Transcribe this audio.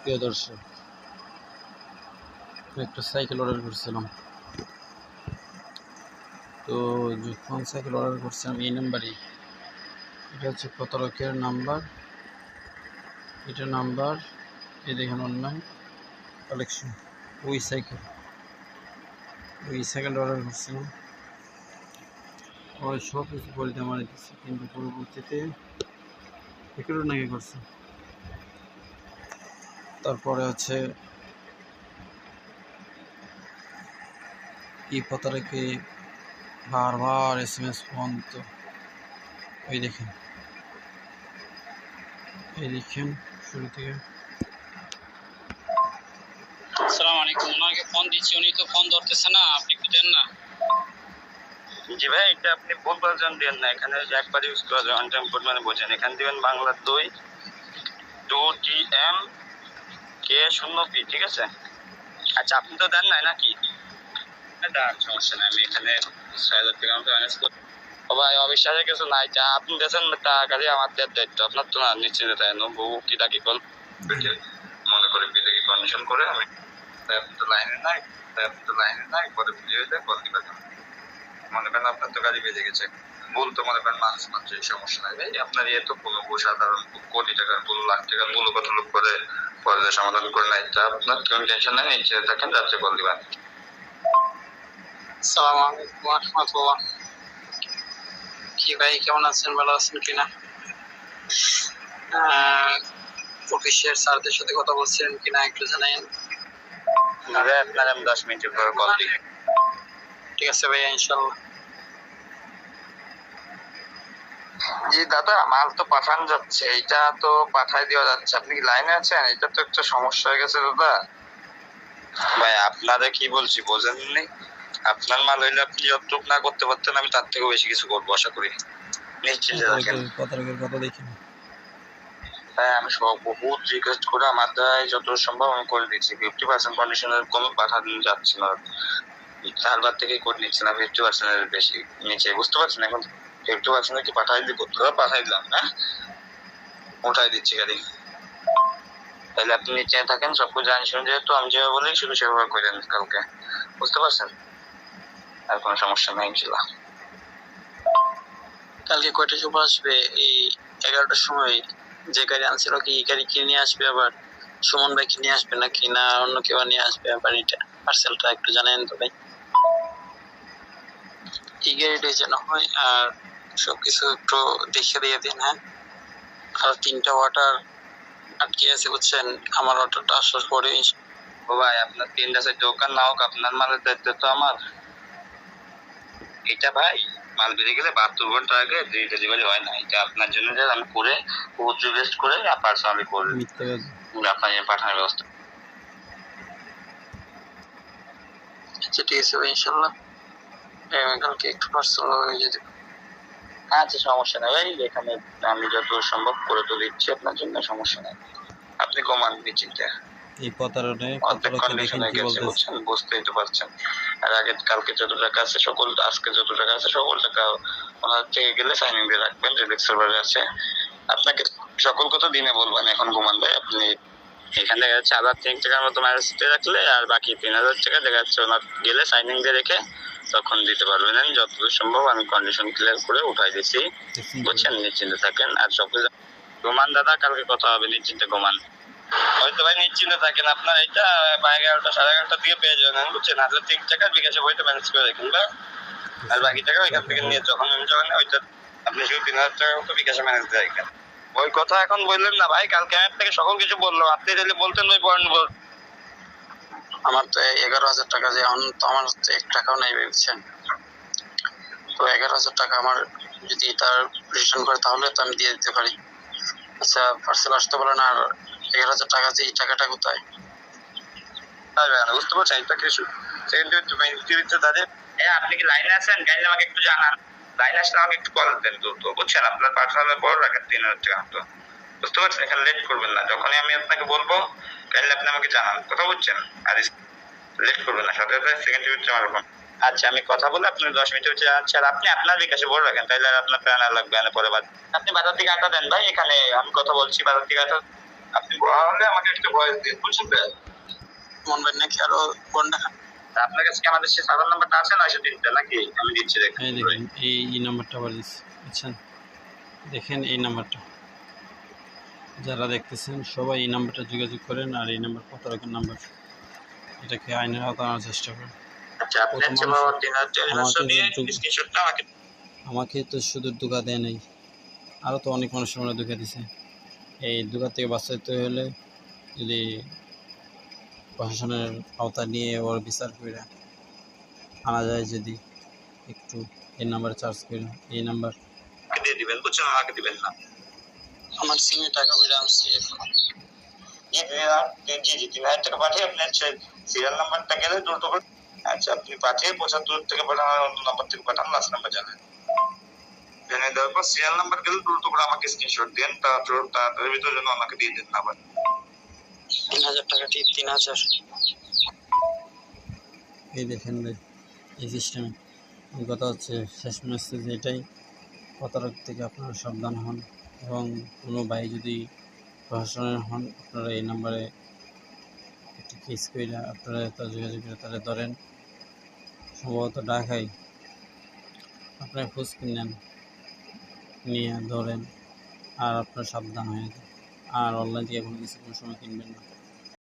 প্রিয় দর্শক, একটা সাইকেল অর্ডার করছিলাম। তো যখন সাইকেল অর্ডার করছিলাম এই নাম্বারই, এটা হচ্ছে প্রতারকের নাম্বার। এটা নাম্বার এই দেখেন অনলাইন কালেকশন। ওই সাইকেল অর্ডার করছিলাম, ওই সব কিছু করে দিয়ে আমার দিচ্ছে, কিন্তু পরবর্তীতে একটু নাকি করছে। তারপরে হচ্ছে এই প্রতারকে বারবার SMS ফোন তো এই দেখেন শুরু থেকে। আসসালামু আলাইকুম। ওনাকে ফোন দিচ্ছি, উনি তো ফোন ধরতেছে না, আপনি একটু দেন না। জি ভাই, এটা আপনি ভুল ভার্সন দেন না। এখানে একবার ইউজ করা যায়, অন টাইম কোড মানে বোঝেন। এখানে দিবেন বাংলা 2TMK0P, ঠিক আছে? আচ্ছা, আপনি তো দেন নাই নাকি? দেন, সমস্যা নাই, আমি এখানে 6,000 টাকা মতো ম্যানেজ করি। ও ভাই, অবিশ্বাসের কিছু নাই, যা আপনি দিয়েছেন টাকা আমার দেওয়ার দায়িত্ব আপনার, তো না নিশ্চিন্তে তাই বউ কি ডাকি কল মনে করে বিলে কি কন্ডিশন করে আমি লাইনে নাই পরে ভিডিও হয়ে কল দিবেন। মনে করেন আপনার তো গাড়ি বেজে গেছে, ভুল তো মনে করেন মানুষ মাত্র, এই সমস্যা নাই ভাই। আপনার ইয়ে তো কোনো সাধারণ কোটি টাকার ভুল, লাখ টাকার ভুল কত লোক করে পরে সমাধান করে নাই, তা আপনার কোনো টেনশন নাই, নিচে থাকেন, রাত্রে কল দিবেন। আসসালামু আলাইকুম ওয়া রাহমাতুল্লাহ। কি ভাই, কেমন আছেন? ভালো আছেন কিনা? অফিসের স্যারদের সাথে কথা বলছিলেন কিনা একটু জানাইন। আপনার আমি 10 মিনিটের পরে কল দিই। ঠিক আছে ভাইয়া, ইনশাল্লাহ। জি দাদা, মাল তো পাঠানো যাচ্ছে, এটা তো পাঠাই দেওয়া যাচ্ছে। আপনি কি লাইনে আছেন? এটা তো একটা সমস্যা হয়ে গেছে দাদা। ভাই আপনারা কি বলছি বোঝেননি? আপনার মাল হইলে আপনি যতটুকু না করতে পারতেন, আমি তার থেকে বেশি কিছু করবো আশা করি, নিশ্চিন্তে থাকেন। প্রতারকের কথা দেখেন। হ্যাঁ, আমি বহুত রিকোয়েস্ট করে আমার দ্বারা যত সম্ভব আমি করে দিচ্ছি। 50% কন্ডিশনের কমে পাঠানো যাচ্ছে না, 4 বার থেকে করে নিচ্ছি না, 50% বেশি নিচে, বুঝতে পারছেন? এখন 50% কি পাঠাই দিব? পাঠাই দিলাম, হ্যাঁ উঠাই দিচ্ছি গাড়ি। তাহলে আপনি নিচে থাকেন, সবকিছু জানি শুনে, যেহেতু আমি যেভাবে বলি শুধু সেভাবে করেন কালকে, বুঝতে পারছেন? আর কোনো সমস্যা নাই ইনশাল্লাহ। কালকে কয়টার সময় আসবে? এই 11টার সময় যে গাড়ি আনছিল, কি এই গাড়ি কিনে নিয়ে আসবে? আবার সুমন ভাই কিনে আসবে নাকি না অন্য কেউ নিয়ে আসবে? আবার এটা পার্সেলটা একটু জানেন তো ভাই, এই গাড়িটাই যেন হয়। আর সবকিছু একটু দেখে দিয়ে দিন, হ্যাঁ। আর 3টা অর্ডার আটকে আছে, বুঝছেন? আমার অর্ডারটা আসার পরে। ও ভাই, আপনার 3টা সাইড দোকান না হোক, আপনার মালের দায়িত্ব তো আমার। এটা ভাই, মাল বেরিয়ে গেলে 72 ঘন্টা আগে ডেলিভারি হয় না। এটা আপনার জন্য যে আমি করে বহুত রিকোয়েস্ট করে পার্সোনালি করে আপনার পাঠানোর ব্যবস্থা। আচ্ছা ঠিক আছে ভাই, ইনশাল্লাহ কালকে একটু পার্সেল হয়ে যেতে। আচ্ছা, সমস্যা নেই ভাই, এখানে আমি যত সম্ভব করে তো দিচ্ছি আপনার জন্য, সমস্যা নেই, আপনি কমান নিশ্চিন্তে। এই প্রতারকে দেখেন কি বলতেছে। বুঝতেই তো পারছেন। আর আগে কালকে যত টাকা আছে সকল, আজকে যত টাকা আছে সকল টাকা ওনার থেকে গেলে সাইনিং দিয়ে রাখবেন, রিলেক্স সার্ভারে আছে। আপনাকে সকল কথা দিনে বলবেন, এখন ঘুমান ভাই। আপনি এখানে দেখা যাচ্ছে 1,000 টাকার মতো ম্যানেজ দিয়ে রাখলে, আর বাকি 3,000 টাকা দেখা যাচ্ছে ওনার গেলে সাইনিং দিয়ে রেখে তখন দিতে পারবেন। যতদূর সম্ভব আমি কন্ডিশন ক্লিয়ার করে উঠাই দিচ্ছি, বুঝছেন? নিশ্চিন্তে থাকেন। আর সবকিছু ঘুমান দাদা, কালকে কথা হবে, নিশ্চিন্তে ঘুমান। হয়তো ভাই নিশ্চিন্তে থাকেন, আপনার এটা 11টা 11:30 দিয়ে পেয়ে যাবেন, বুঝছেন? আসলে 3 টাকা বিকাশে বইতে ম্যানেজ করে রাখেন বা, আর বাকি টাকা ওইখান থেকে নিয়ে যখন ওইটা আপনি শুধু 3,000 টাকা মতো বিকাশে ম্যানেজ দিয়ে রাখেন। ওই কথা এখন বললেন না ভাই, কালকে আমি আপনাকে সকল কিছু বললো, আপনি যদি বলতেন ওই পয়েন্ট বল। আমার তো 11,000 টাকা, যে এখন তো আমার 1 টাকাও নাই, বুঝছেন? তো 11,000 টাকা আমার যদি তার রিটার্ন করে তাহলে তো আমি দিয়ে দিতে পারি। আচ্ছা, পার্সেল আসতে বলেন। আর 11,000 টাকা, যে এই টাকাটা কোথায়? বুঝতে পারছেন? এটা কিছু আপনি কি লাইনে আছেন? কাইন্ডলি আমাকে একটু জানান। লাইনে আসলে আমাকে একটু কল দেন তো, বুঝছেন? আপনার পার্সোনাল বড় রাখেন 3,000 টাকা মতো, বুঝতে পারছেন? এখানে লেট করবেন না, যখনই আমি আপনাকে বলবো কাইন্ডলি আপনি আমাকে জানান, কথা বুঝছেন? আর লেট করবেন না, সাথে সাথে সেকেন্ড হচ্ছে আমার রকম। আচ্ছা, আমি কথা বলে আপনি 10 মিনিট হচ্ছে। আচ্ছা, আর আপনি আপনার বিকাশে বড় রাখেন, তাইলে আর আপনার প্ল্যান লাগবে না পরে। বাদ আপনি বাজার থেকে আটা দেন ভাই, এখানে আমি কথা বলছি, বাজার থেকে আটা আপনি বড় হলে আমাকে একটা ভয়েস দিন, বুঝছেন ভাই? মন ভাই নাকি আরো কোনটা? আপনার কাছে কি আমাদের সেই সাধারণ নাম্বারটা আছে 903টা নাকি? আমি দিচ্ছি দেখেন। এই দেখেন এই নাম্বারটা আবার দিচ্ছি, বুঝছেন? দেখেন এই নাম্বারটা, যারা দেখতেছেন সবাই এই নাম্বারটা যোগাযোগ করেন। আর এই নাম্বার প্রতারকের নাম্বার, এটাকে আইনের আওতায় আনার চেষ্টা করেন। আচ্ছা, আপনি হচ্ছে বাবা 3500 দিয়ে স্ক্রিনশটটা আমাকে তো শুধু ধোঁকা দেয় নাই, আরও তো অনেক মানুষের মনে ধোঁকা দিছে। এই ধোঁকা থেকে বাঁচাতে হলে যদি প্রশাসনের আওতায় নিয়ে ওর বিচার করে আনা যায়, যদি একটু এই নাম্বারে চার্জ করে, এই নাম্বার দিয়ে দিবেন, বুঝছেন? আমাকে দিবেন না। আমার সিমে টাকা বইরা আনছি এখন। জি 3000 টাকা পাঠিয়ে আপনি হচ্ছে সিরিয়াল নাম্বারটা গেলে দ্রুত করে। আচ্ছা, আপনি পাঠিয়ে 75 থেকে পাঠান, অন্য নাম্বার থেকে পাঠান, লাস্ট নাম্বার জানেন। জেনে দেওয়ার পর সিরিয়াল নাম্বার গেলে দ্রুত করে আমাকে স্ক্রিনশট দেন, তাড়াতাড়ি ভিতরে যেন আমাকে দিয়ে দেন আবার। 3000 টাকা ঠিক 3000। এই দেখেন ভাই, এই সিস্টেমে কথা হচ্ছে। শেষ মেসেজ এটাই, প্রতারক থেকে আপনারা সাবধান হন। এবং কোনো ভাই যদি প্রশাসনের হন, আপনারা এই নাম্বারে একটি কেস করে আপনারা তার যোগাযোগ করে তারা ধরেন। সম্ভবত ঢাকায়, আপনারা খোঁজ নেন, নিয়ে ধরেন, আর আপনারা সাবধান হয়ে যান। আর অনলাইন থেকে কোনো কিছু কোনো সময় কিনবেন না।